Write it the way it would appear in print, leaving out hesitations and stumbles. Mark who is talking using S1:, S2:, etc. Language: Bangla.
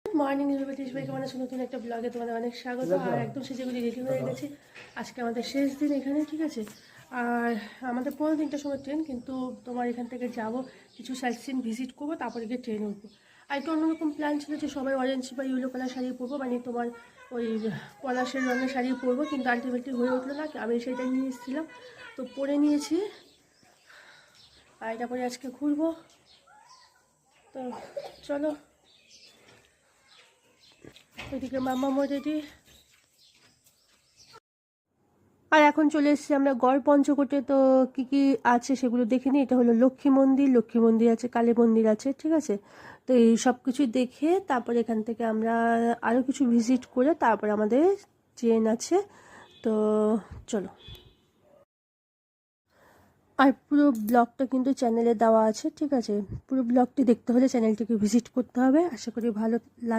S1: গুড মর্নিং এভরিবডি, সবাইকে মানে নতুন একটা ব্লগে তোমাদের অনেক স্বাগত। আর একদম সেজেগুলি রেডি হয়ে গেছি। আজকে আমাদের শেষ দিন এখানে, ঠিক আছে। আর আমাদের 15-3টার সময় ট্রেন, কিন্তু তোমার এখান থেকে যাব কিছু সাইট সিন ভিজিট করবো, তারপরে গিয়ে ট্রেনে উঠবো। আর একটু অন্যরকম প্ল্যান ছিল যে সবাই অরেঞ্জ বা ইয়েলো কালার শাড়ি পরবো, মানে তোমার ওই পলাশের রঙের শাড়ি পরবো, কিন্তু আলটিমেটলি হয়ে উঠলো না। আমি সেটাই নিয়ে এসেছিলাম, তো পরে নিয়েছি। আর এটা পরে আজকে ঘুরবো, তো চলো। ওইদিকে মাম্মা রেডি। আর এখন চলে এসেছি আমরা গড় পঞ্চকোটে। তো কি কি আছে সেগুলো দেখে নিই। এটা হলো লক্ষ্মী মন্দির আছে, কালী মন্দির আছে, ঠিক আছে। তো এই সব কিছু দেখে তারপরে এখান থেকে আমরা আরও কিছু ভিজিট করে তারপর আমাদের ট্রেন আছে। তো চলো। আর পুরো ব্লগটা কিন্তু চ্যানেলে দেওয়া আছে, ঠিক আছে। পুরো ব্লগটি দেখতে হলে চ্যানেলটিকে ভিজিট করতে হবে। আশা করি ভালো